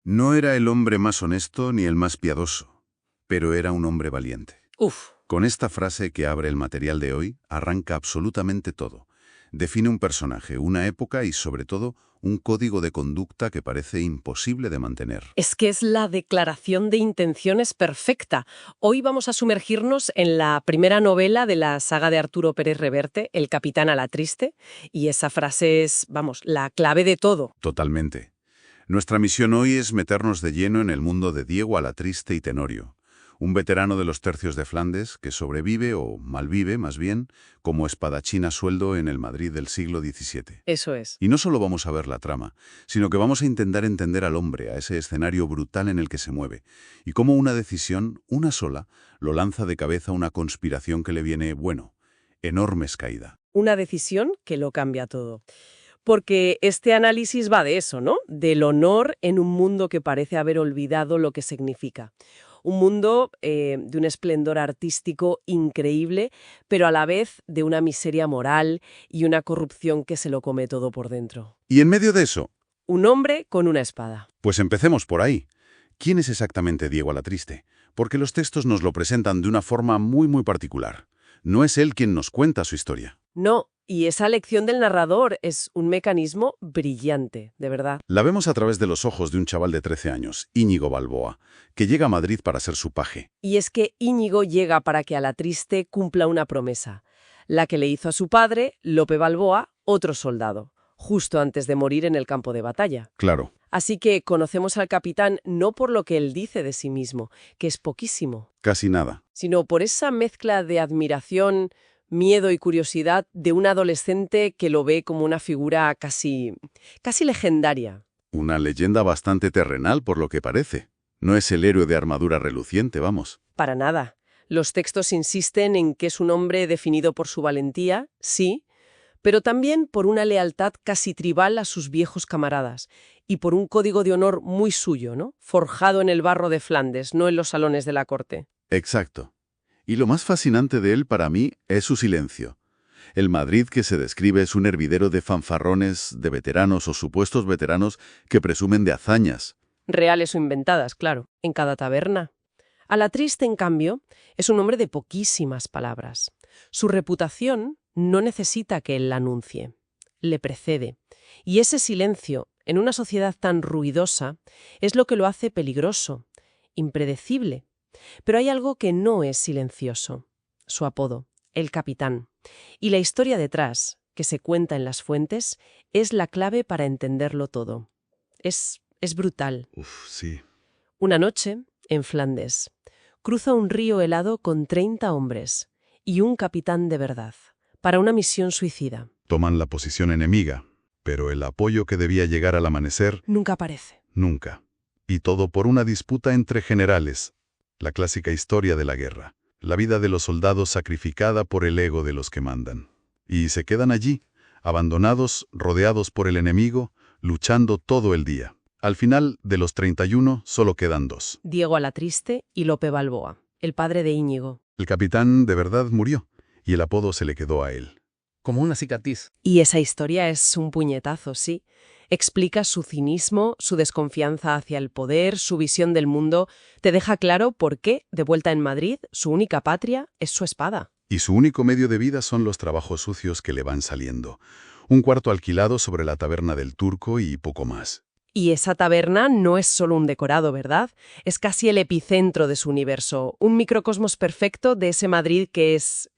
No era el hombre más honesto ni el más piadoso, pero era un hombre valiente. Uf, Con esta frase que abre el material de hoy, arranca absolutamente todo. Define un personaje, una época y, sobre todo, un código de conducta que parece imposible de mantener. es que es la declaración de intenciones perfecta. Hoy vamos a sumergirnos en la primera novela de la saga de Arturo Pérez Reverte, El capitán Alatriste, y esa frase es, vamos, la clave de todo. Totalmente. Nuestra misión hoy es meternos de lleno en el mundo de Diego Alatriste y Tenorio, un veterano de los tercios de Flandes que sobrevive, o malvive más bien, como espadachín a sueldo en el Madrid del siglo XVII. Eso es. Y no solo vamos a ver la trama, sino que vamos a intentar entender al hombre, a ese escenario brutal en el que se mueve, y cómo una decisión, una sola, lo lanza de cabeza a una conspiración que le viene, bueno, enorme escaída. Una decisión que lo cambia todo. Porque este análisis va de eso, ¿no? Del honor en un mundo que parece haber olvidado lo que significa. Un mundo de un esplendor artístico increíble, pero a la vez de una miseria moral y una corrupción que se lo come todo por dentro. Y en medio de eso, Un hombre con una espada. pues empecemos por ahí. ¿Quién es exactamente Diego Alatriste? Porque los textos nos lo presentan de una forma muy particular. No es él quien nos cuenta su historia. No, y esa lección del narrador es un mecanismo brillante, de verdad. La vemos a través de los ojos de un chaval de 13 años, Íñigo Balboa, que llega a Madrid para ser su paje. Y es que Íñigo llega para que Alatriste cumpla una promesa, la que le hizo a su padre, Lope Balboa, otro soldado, justo antes de morir en el campo de batalla. Claro, Así que conocemos al capitán no por lo que él dice de sí mismo, que es poquísimo, casi nada. sino por esa mezcla de admiración, miedo y curiosidad de un adolescente que lo ve como una figura casi legendaria. Una leyenda bastante terrenal por lo que parece. No es el héroe de armadura reluciente, vamos. Para nada. Los textos insisten en que es un hombre definido por su valentía, sí, pero también por una lealtad casi tribal a sus viejos camaradas y por un código de honor muy suyo, ¿no? Forjado en el barro de Flandes, no en los salones de la corte. Exacto. Y lo más fascinante de él para mí es su silencio. El Madrid que se describe es un hervidero de fanfarrones, de veteranos o supuestos veteranos que presumen de hazañas. Reales o inventadas, claro, en cada taberna. Alatriste, en cambio, es un hombre de poquísimas palabras. Su reputación no necesita que él la anuncie. Le precede. Y ese silencio, en una sociedad tan ruidosa, es lo que lo hace peligroso, impredecible. Pero hay algo que no es silencioso. Su apodo, el capitán. Y la historia detrás, que se cuenta en las fuentes, es la clave para entenderlo todo. Es brutal. Sí. Una noche, en Flandes, cruza un río helado con 30 hombres y un capitán de verdad, para una misión suicida. Toman la posición enemiga, pero el apoyo que debía llegar al amanecer, Nunca aparece. nunca. Y todo por una disputa entre generales. La clásica historia de la guerra. La vida de los soldados sacrificada por el ego de los que mandan. Y se quedan allí, abandonados, rodeados por el enemigo, luchando todo el día. Al final, de los 31, solo quedan 2. Diego Alatriste y Lope Balboa, el padre de Íñigo. El capitán de verdad murió, y el apodo se le quedó a él. Como una cicatriz. Y esa historia es un puñetazo, sí. Explica su cinismo, su desconfianza hacia el poder, su visión del mundo. Te deja claro por qué, de vuelta en Madrid, su única patria es su espada. Y su único medio de vida son los trabajos sucios que le van saliendo. Un cuarto alquilado sobre la taberna del Turco y poco más. Y esa taberna no es solo un decorado, ¿verdad? Es casi el epicentro de su universo, un microcosmos perfecto de ese Madrid que es,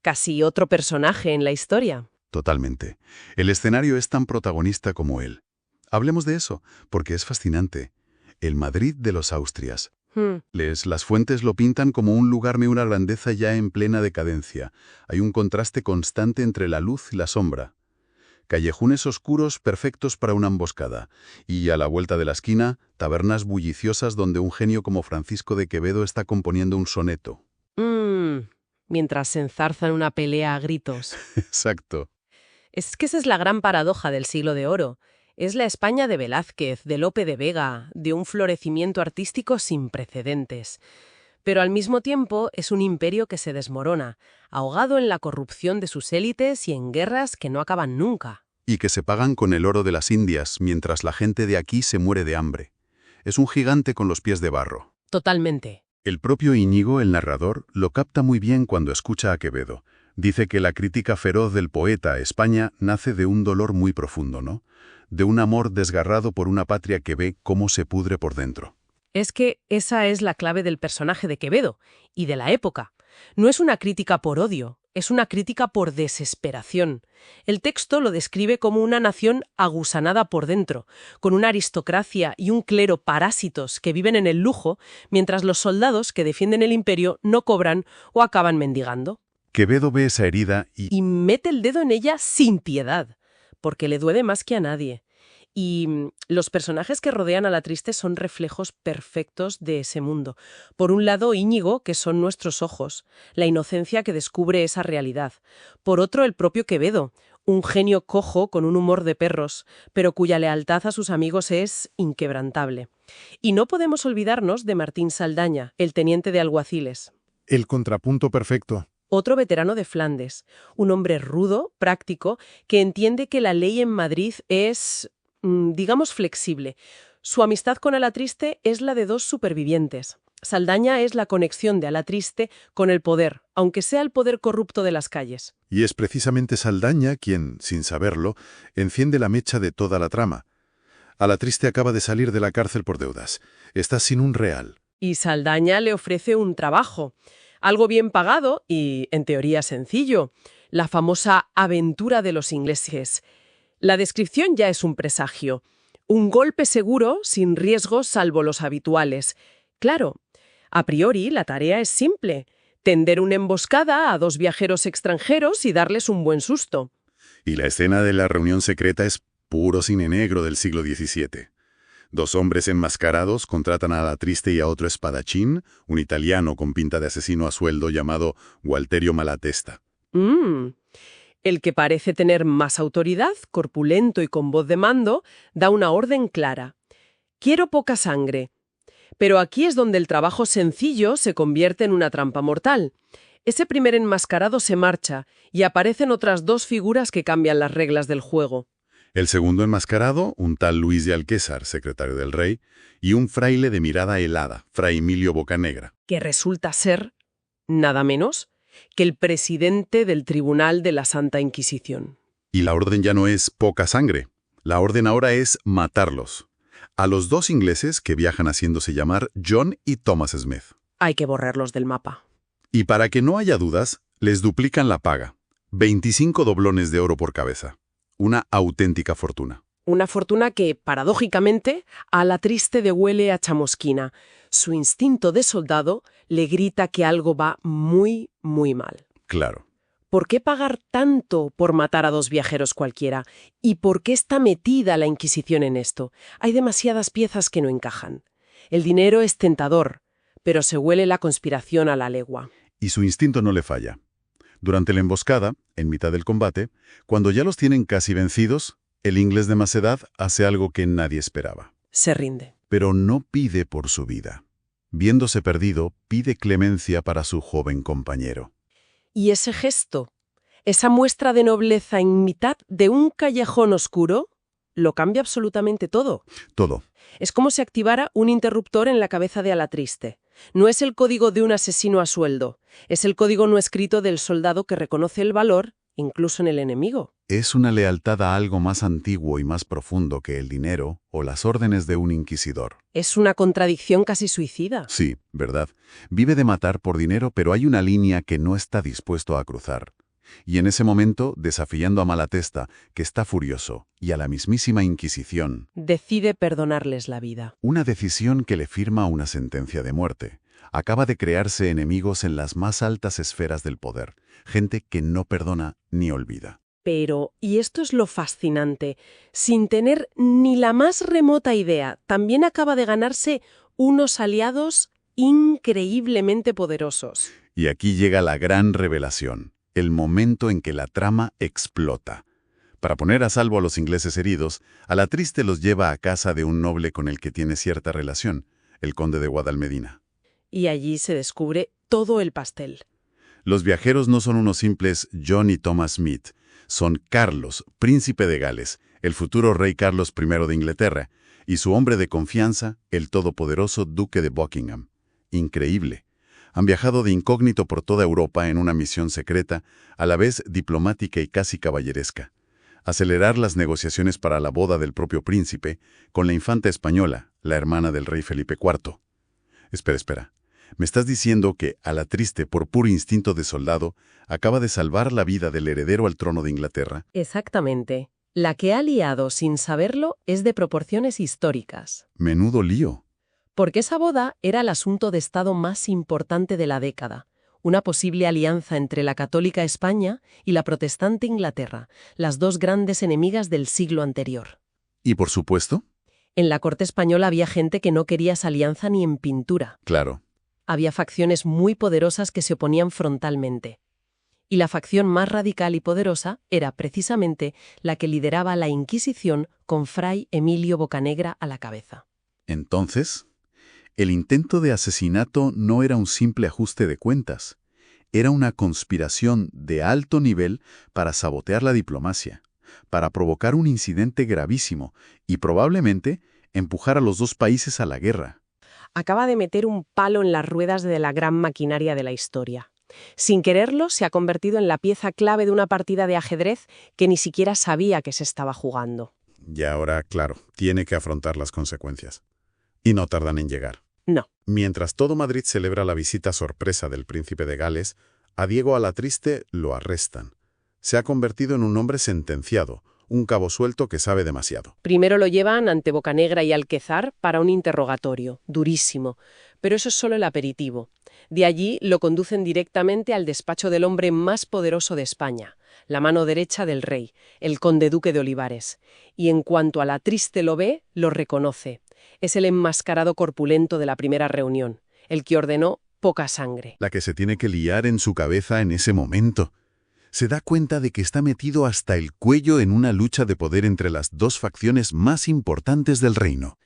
casi otro personaje en la historia. Totalmente. El escenario es tan protagonista como él. Hablemos de eso, porque es fascinante. El Madrid de los Austrias. Las fuentes lo pintan como un lugar de una grandeza ya en plena decadencia. Hay un contraste constante entre la luz y la sombra. Callejones oscuros perfectos para una emboscada. Y a la vuelta de la esquina, tabernas bulliciosas donde un genio como Francisco de Quevedo está componiendo un soneto. Mientras se enzarzan una pelea a gritos. Exacto. Es que esa es la gran paradoja del siglo de oro. Es la España de Velázquez, de Lope de Vega, de un florecimiento artístico sin precedentes. Pero al mismo tiempo es un imperio que se desmorona, ahogado en la corrupción de sus élites y en guerras que no acaban nunca. Y que se pagan con el oro de las Indias, mientras la gente de aquí se muere de hambre. Es un gigante con los pies de barro. Totalmente. El propio Íñigo, el narrador, lo capta muy bien cuando escucha a Quevedo. Dice que la crítica feroz del poeta a España nace de un dolor muy profundo, ¿no? De un amor desgarrado por una patria que ve cómo se pudre por dentro. Es que esa es la clave del personaje de Quevedo y de la época. No es una crítica por odio, es una crítica por desesperación. El texto lo describe como una nación agusanada por dentro, con una aristocracia y un clero parásitos que viven en el lujo, mientras los soldados que defienden el imperio no cobran o acaban mendigando. Quevedo ve esa herida Y mete el dedo en ella sin piedad, porque le duele más que a nadie. Y los personajes que rodean a la triste son reflejos perfectos de ese mundo. Por un lado, Íñigo, que son nuestros ojos, la inocencia que descubre esa realidad. Por otro, el propio Quevedo, un genio cojo con un humor de perros, pero cuya lealtad a sus amigos es inquebrantable. Y no podemos olvidarnos de Martín Saldaña, el teniente de alguaciles. El contrapunto perfecto. Otro veterano de Flandes, un hombre rudo, práctico, que entiende que la ley en Madrid es, digamos, flexible. Su amistad con Alatriste es la de dos supervivientes. Saldaña es la conexión de Alatriste con el poder, aunque sea el poder corrupto de las calles. Y es precisamente Saldaña quien, sin saberlo, enciende la mecha de toda la trama. Alatriste acaba de salir de la cárcel por deudas. Está sin un real. Y Saldaña le ofrece un trabajo. Algo bien pagado y, en teoría, sencillo. La famosa aventura de los ingleses. La descripción ya es un presagio. Un golpe seguro, sin riesgos salvo los habituales. Claro, a priori la tarea es simple. Tender una emboscada a dos viajeros extranjeros y darles un buen susto. Y la escena de la reunión secreta es puro cine negro del siglo XVII. Dos hombres enmascarados contratan a Alatriste y a otro espadachín, un italiano con pinta de asesino a sueldo llamado Gualterio Malatesta. El que parece tener más autoridad, corpulento y con voz de mando, da una orden clara. Quiero poca sangre. Pero aquí es donde el trabajo sencillo se convierte en una trampa mortal. Ese primer enmascarado se marcha y aparecen otras dos figuras que cambian las reglas del juego. El segundo enmascarado, un tal Luis de Alquésar, secretario del rey, y un fraile de mirada helada, fray Emilio Bocanegra. Que resulta ser, nada menos, que el presidente del Tribunal de la Santa Inquisición. Y la orden ya no es poca sangre. La orden ahora es matarlos. A los dos ingleses que viajan haciéndose llamar John y Thomas Smith. Hay que borrarlos del mapa. Y para que no haya dudas, les duplican la paga. 25 doblones de oro por cabeza. Una auténtica fortuna. Una fortuna que, paradójicamente, a Alatriste le huele a chamusquina. Su instinto de soldado le grita que algo va muy, muy mal. Claro. ¿Por qué pagar tanto por matar a dos viajeros cualquiera? ¿Y por qué está metida la Inquisición en esto? Hay demasiadas piezas que no encajan. El dinero es tentador, pero se huele la conspiración a la legua. Y su instinto no le falla. Durante la emboscada, en mitad del combate, cuando ya los tienen casi vencidos, el inglés de más edad hace algo que nadie esperaba. Se rinde. Pero no pide por su vida. Viéndose perdido, pide clemencia para su joven compañero. Y ese gesto, esa muestra de nobleza en mitad de un callejón oscuro, lo cambia absolutamente todo. Todo. Es como si activara un interruptor en la cabeza de Alatriste. No es el código de un asesino a sueldo, es el código no escrito del soldado que reconoce el valor, incluso en el enemigo. Es una lealtad a algo más antiguo y más profundo que el dinero o las órdenes de un inquisidor. Es una contradicción casi suicida. Sí, verdad. Vive de matar por dinero, pero hay una línea que no está dispuesto a cruzar. Y en ese momento, desafiando a Malatesta, que está furioso, y a la mismísima Inquisición, decide perdonarles la vida. Una decisión que le firma una sentencia de muerte. Acaba de crearse enemigos en las más altas esferas del poder, gente que no perdona ni olvida. Pero, y esto es lo fascinante, sin tener ni la más remota idea, también acaba de ganarse unos aliados increíblemente poderosos. Y aquí llega la gran revelación, el momento en que la trama explota. Para poner a salvo a los ingleses heridos, Alatriste los lleva a casa de un noble con el que tiene cierta relación, el conde de Guadalmedina. Y allí se descubre todo el pastel. Los viajeros no son unos simples John y Thomas Smith, son Carlos, príncipe de Gales, el futuro rey Carlos I de Inglaterra, Y su hombre de confianza, el todopoderoso duque de Buckingham. Increíble. Han viajado de incógnito por toda Europa en una misión secreta, a la vez diplomática y casi caballeresca. Acelerar las negociaciones para la boda del propio príncipe con la infanta española, la hermana del rey Felipe IV. Espera. ¿Me estás diciendo que Alatriste, por puro instinto de soldado, acaba de salvar la vida del heredero al trono de Inglaterra? Exactamente. La que ha liado sin saberlo es de proporciones históricas. Menudo lío. Porque esa boda era el asunto de Estado más importante de la década. Una posible alianza entre la católica España y la protestante Inglaterra, las dos grandes enemigas del siglo anterior. ¿Y por supuesto? En la corte española había gente que no quería esa alianza ni en pintura. Claro. Había facciones muy poderosas que se oponían frontalmente. Y la facción más radical y poderosa era precisamente la que lideraba la Inquisición con Fray Emilio Boccanegra a la cabeza. Entonces, el intento de asesinato no era un simple ajuste de cuentas. Era una conspiración de alto nivel para sabotear la diplomacia, para provocar un incidente gravísimo y probablemente empujar a los dos países a la guerra. Acaba de meter un palo en las ruedas de la gran maquinaria de la historia. Sin quererlo, se ha convertido en la pieza clave de una partida de ajedrez que ni siquiera sabía que se estaba jugando. Y ahora, claro, tiene que afrontar las consecuencias. Y no tardan en llegar. No. Mientras todo Madrid celebra la visita sorpresa del príncipe de Gales, a Diego Alatriste lo arrestan. Se ha convertido en un hombre sentenciado, un cabo suelto que sabe demasiado. Primero lo llevan ante Bocanegra y Alquezar para un interrogatorio, durísimo, pero eso es solo el aperitivo. De allí lo conducen directamente al despacho del hombre más poderoso de España, la mano derecha del rey, el conde duque de Olivares. Y en cuanto Alatriste lo ve, lo reconoce. Es el enmascarado corpulento de la primera reunión, el que ordenó poca sangre. La que se tiene que liar en su cabeza en ese momento. Se da cuenta de que está metido hasta el cuello en una lucha de poder entre las dos facciones más importantes del reino.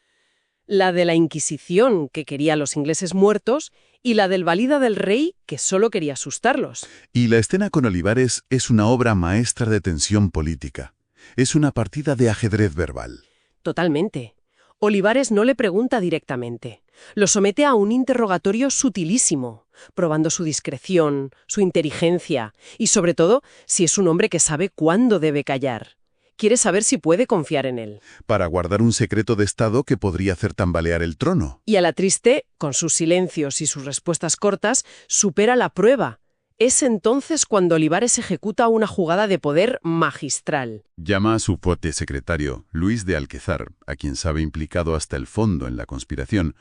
La de la Inquisición, que quería a los ingleses muertos, y la del valida del rey, que solo quería asustarlos. Y la escena con Olivares es una obra maestra de tensión política. Es una partida de ajedrez verbal. Totalmente. Olivares no le pregunta directamente. Lo somete a un interrogatorio sutilísimo, probando su discreción, su inteligencia y, sobre todo, si es un hombre que sabe cuándo debe callar. Quiere saber si puede confiar en él. Para guardar un secreto de Estado que podría hacer tambalear el trono. Y Alatriste, con sus silencios y sus respuestas cortas, supera la prueba. Es entonces cuando Olivares ejecuta una jugada de poder magistral. Llama a su fuerte secretario, Luis de Alquezar, a quien sabe implicado hasta el fondo en la conspiración,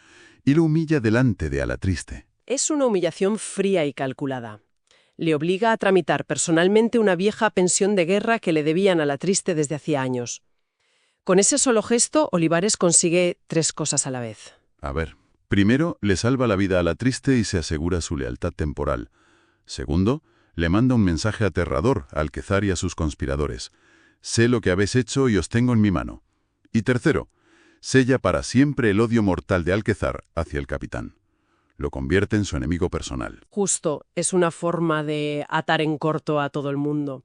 y lo humilla delante de Alatriste. Es una humillación fría y calculada. Le obliga a tramitar personalmente una vieja pensión de guerra que le debían a Alatriste desde hacía años. Con ese solo gesto, Olivares consigue 3 cosas a la vez. A ver, primero, le salva la vida a Alatriste y se asegura su lealtad temporal. Segundo, le manda un mensaje aterrador a Alquezar y a sus conspiradores. Sé lo que habéis hecho y os tengo en mi mano. Y tercero, sella para siempre el odio mortal de Alquezar hacia el capitán. Lo convierte en su enemigo personal. Justo, es una forma de atar en corto a todo el mundo.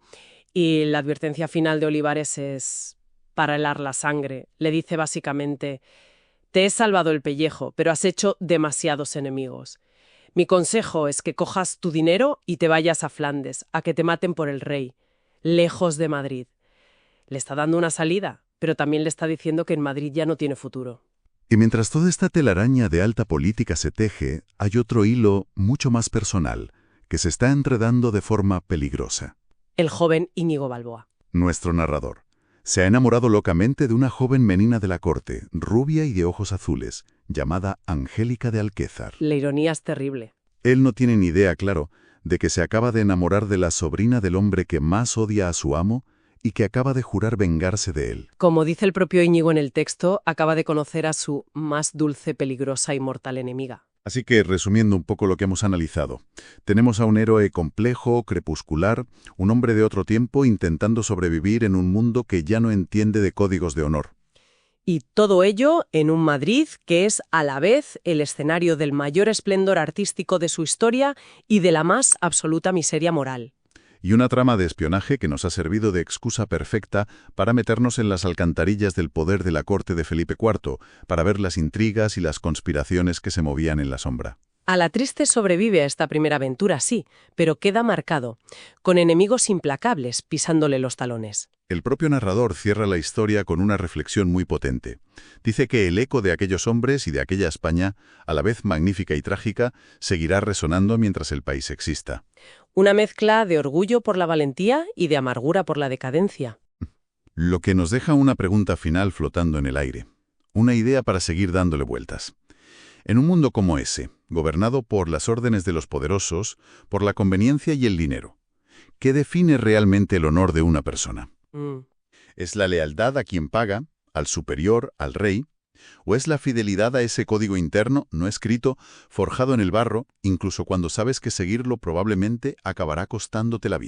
Y la advertencia final de Olivares es para helar la sangre. Le dice básicamente, te he salvado el pellejo, pero has hecho demasiados enemigos. Mi consejo es que cojas tu dinero y te vayas a Flandes, a que te maten por el rey, lejos de Madrid. Le está dando una salida, pero también le está diciendo que en Madrid ya no tiene futuro. Y mientras toda esta telaraña de alta política se teje, hay otro hilo mucho más personal, que se está enredando de forma peligrosa. El joven Íñigo Balboa. Nuestro narrador se ha enamorado locamente de una joven menina de la corte, rubia y de ojos azules, llamada Angélica de Alquezar. La ironía es terrible. Él no tiene ni idea, claro, de que se acaba de enamorar de la sobrina del hombre que más odia a su amo y que acaba de jurar vengarse de él. Como dice el propio Íñigo en el texto, acaba de conocer a su más dulce, peligrosa y mortal enemiga. Así que, resumiendo un poco lo que hemos analizado, tenemos a un héroe complejo, crepuscular, un hombre de otro tiempo intentando sobrevivir en un mundo que ya no entiende de códigos de honor. Y todo ello en un Madrid que es a la vez el escenario del mayor esplendor artístico de su historia y de la más absoluta miseria moral. Y una trama de espionaje que nos ha servido de excusa perfecta para meternos en las alcantarillas del poder de la corte de Felipe IV, para ver las intrigas y las conspiraciones que se movían en la sombra. Alatriste sobrevive a esta primera aventura, sí, pero queda marcado, con enemigos implacables pisándole los talones. El propio narrador cierra la historia con una reflexión muy potente. Dice que el eco de aquellos hombres y de aquella España, a la vez magnífica y trágica, seguirá resonando mientras el país exista. Una mezcla de orgullo por la valentía y de amargura por la decadencia. Lo que nos deja una pregunta final flotando en el aire. Una idea para seguir dándole vueltas. En un mundo como ese, gobernado por las órdenes de los poderosos, por la conveniencia y el dinero, ¿qué define realmente el honor de una persona? ¿Es la lealtad a quien paga, al superior, al rey? ¿O es la fidelidad a ese código interno, no escrito, forjado en el barro, incluso cuando sabes que seguirlo probablemente acabará costándote la vida?